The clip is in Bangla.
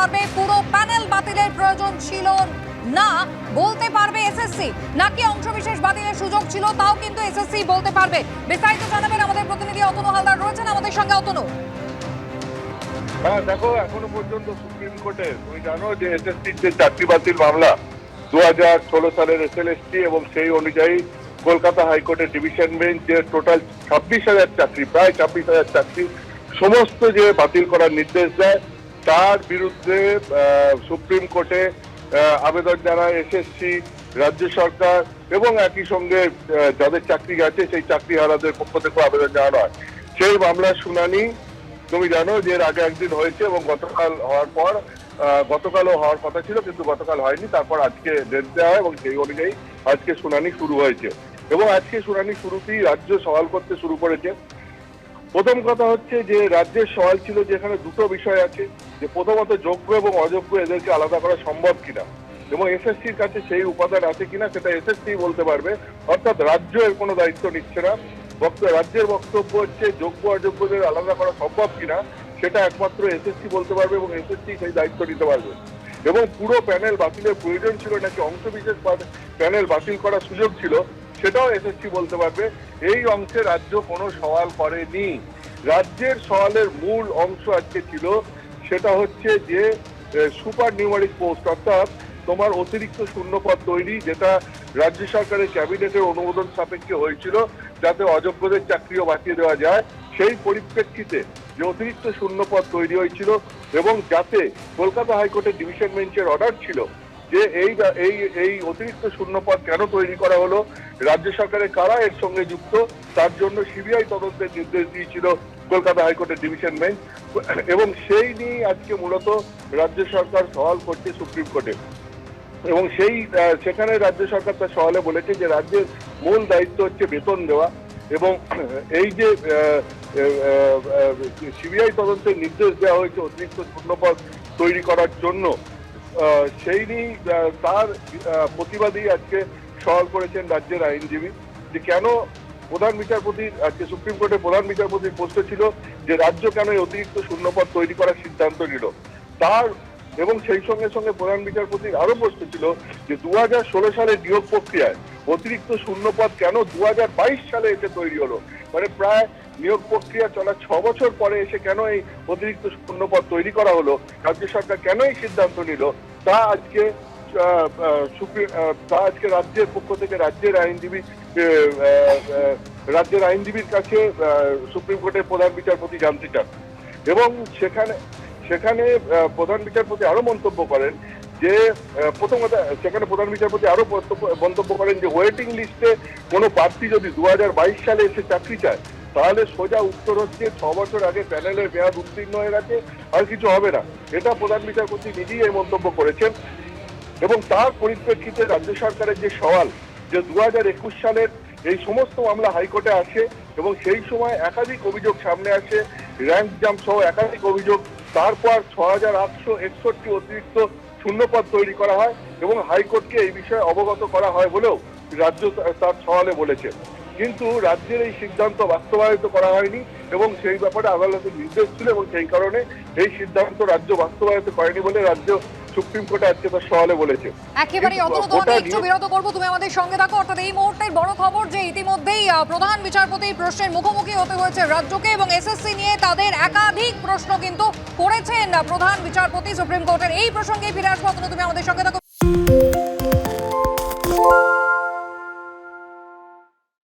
পারবে পুরো প্যানেল বাতিলের প্রয়োজন ছিল না বলতে পারবে এসএসসি, নাকি অংশবিশেষ বাতিলের সুযোগ ছিল তাও কিন্তু এসএসসি বলতে পারবে। বিস্তারিত জানাবেন আমাদের প্রতিনিধি অতনু হালদার রয়েছেন আমাদের সঙ্গে। অতনু, হ্যাঁ দেখো, এখনো পর্যন্ত সুপ্রিম কোর্টে তুমি জানো যে এসএসসির যে চাকরি বাতিল মামলা 2016 সালের এসএলএসটি এবং সেই অনুযায়ী কলকাতা হাইকোর্টের ডিভিশন বেঞ্চ যে টোটাল 26,000 চাকরি, প্রায় 26,000 চাকরি সমস্ত যে বাতিল করার নির্দেশ দেয়, তার বিরুদ্ধে সুপ্রিম কোর্টে আবেদন জানায় এসএসসি, রাজ্য সরকার এবং একই সঙ্গে যাদের চাকরি গেছে সেই চাকরিহারাদের পক্ষ থেকে আবেদন জানানো হয়। সেই মামলার শুনানি তুমি জানো যে এর আগে একদিন হয়েছে এবং গতকাল হওয়ার পর গতকালও হওয়ার কথা ছিল কিন্তু গতকাল হয়নি। তারপর আজকে ডেট দেওয়া হয় এবং সেই অনুযায়ী আজকে শুনানি শুরু হয়েছে এবং আজকে শুনানি শুরুতেই রাজ্য সওয়াল করতে শুরু করেছে। প্রথম কথা হচ্ছে যে রাজ্যের সওয়াল ছিল যে এখানে দুটো বিষয় আছে, যে প্রথমত যোগ্য এবং অযোগ্য এদেরকে আলাদা করা সম্ভব কিনা এবং এসএসসির কাছে সেই উপাদান আছে কিনা সেটা এসএসসি বলতে পারবে, অর্থাৎ রাজ্য এর কোনো দায়িত্ব নিচ্ছে না। রাজ্যের বক্তব্য হচ্ছে যোগ্য অযোগ্যদের আলাদা করা সম্ভব কিনা সেটা একমাত্র এসএসসি বলতে পারবে এবং এসএসসি সেই দায়িত্ব নিতে পারবে। এবং পুরো প্যানেল বাতিলের প্রয়োজন ছিল নাকি অংশবিশেষ প্যানেল বাতিল করার সুযোগ ছিল সেটাও এসএসসি বলতে পারবে। এই অংশে রাজ্য কোনো সওয়াল করেনি। রাজ্যের সওয়ালের মূল অংশ আজকে ছিল সেটা হচ্ছে যে সুপার নিউমারিক পোস্ট, অর্থাৎ তোমার অতিরিক্ত শূন্যপদ তৈরি, যেটা রাজ্য সরকারের ক্যাবিনেটের অনুমোদন সাপেক্ষে হয়েছিল যাতে অযোগ্যদের চাকরিও বাঁচিয়ে দেওয়া যায়। সেই পরিপ্রেক্ষিতে যে অতিরিক্ত শূন্যপদ তৈরি হয়েছিল এবং যাতে কলকাতা হাইকোর্টের ডিভিশন বেঞ্চের অর্ডার ছিল যে এই অতিরিক্ত শূন্যপদ কেন তৈরি করা হলো, রাজ্য সরকারের কারা এর সঙ্গে যুক্ত, তার জন্য সিবিআই তদন্তের নির্দেশ দিয়েছিল কলকাতা হাইকোর্টের ডিভিশন বেঞ্চ এবং সেই নিয়ে আজকে মূলত রাজ্য সরকার সওয়াল করছে সুপ্রিম কোর্টে। এবং সেখানে রাজ্য সরকার তার সওয়ালে বলেছে যে রাজ্যের মূল দায়িত্ব হচ্ছে বেতন দেওয়া এবং এই যে সিবিআই তদন্তের নির্দেশ দেওয়া হয়েছে অতিরিক্ত শূন্যপদ তৈরি করার জন্য, সেই নিয়ে তার প্রতিবাদী আজকে সওয়াল করেছেন রাজ্যের আইনজীবী যে কেন প্রধান বিচারপতির আজকে সুপ্রিম কোর্টের প্রধান বিচারপতির প্রশ্ন ছিল যে রাজ্য কেন এই অতিরিক্ত শূন্যপদ তৈরি করার সিদ্ধান্ত নিল তার, এবং সেই সঙ্গে সঙ্গে প্রধান বিচারপতির আরো প্রশ্ন ছিল যে 2016 সালের নিয়োগ প্রক্রিয়ায় অতিরিক্ত শূন্যপদ কেন 2022 সালে এসে তৈরি হলো, মানে প্রায় নিয়োগ প্রক্রিয়া চলা 6 বছর পরে এসে কেন এই অতিরিক্ত শূন্যপদ তৈরি করা হলো, রাজ্য সরকার কেন এই সিদ্ধান্ত নিল, তা আজকে রাজ্যের পক্ষ থেকে রাজ্যের আইনজীবীর কাছে সুপ্রিম কোর্টের প্রধান বিচারপতি জানতে চান। এবং সেখানে প্রধান বিচারপতি আরো মন্তব্য করেন যে প্রথম কথা, সেখানে প্রধান বিচারপতি আরো মন্তব্য করেন যে ওয়েটিং লিস্টে কোনো প্রার্থী যদি 2022 সালে এসে চাকরি চায় তাহলে সোজা উত্তর হচ্ছে 6 বছর আগে প্যানেলের মেয়াদ উত্তীর্ণ হয়ে গেছে, আর কিছু হবে না। এটা প্রধান বিচারপতি নিজেই এই মন্তব্য করেছেন এবং তার পরিপ্রেক্ষিতে রাজ্য সরকারের যে সওয়াল যে 2021 সালের এই সমস্ত মামলা হাইকোর্টে আসে এবং সেই সময় একাধিক অভিযোগ সামনে আসে, র্যাঙ্ক জাম্প সহ একাধিক অভিযোগ, তারপর 6,861 অতিরিক্ত শূন্যপদ তৈরি করা হয় এবং হাইকোর্টকে এই বিষয়ে অবগত করা হয় বলেও রাজ্য তার সওয়ালে বলেছে। কিন্তু রাজ্যের এই সিদ্ধান্ত বাস্তবায়িত করা হয়নি এবং সেই ব্যাপারে আদালতের নির্দেশ ছিল এবং সেই কারণে এই সিদ্ধান্ত রাজ্য বাস্তবায়িত করেনি বলে রাজ্য সুপ্রিম কোর্টে আজকে তার সওয়ালে বলেছে। একেবারেই অতনুদোয়াকে একটু বিরত করবো, তুমি আমাদের সঙ্গে থাকো। অর্থাৎ এই মুহূর্তের বড় খবর যে ইতিমধ্যেই প্রধান বিচারপতির প্রশ্নের মুখোমুখি হতে হয়েছে রাজ্যকে এবং এসএসসি নিয়ে তাদের একাধিক প্রশ্ন কিন্তু করেছেন প্রধান বিচারপতি সুপ্রিম কোর্টের। এই প্রসঙ্গে ফিরে আসবো, অতনু তুমি আমাদের সঙ্গে থাকো।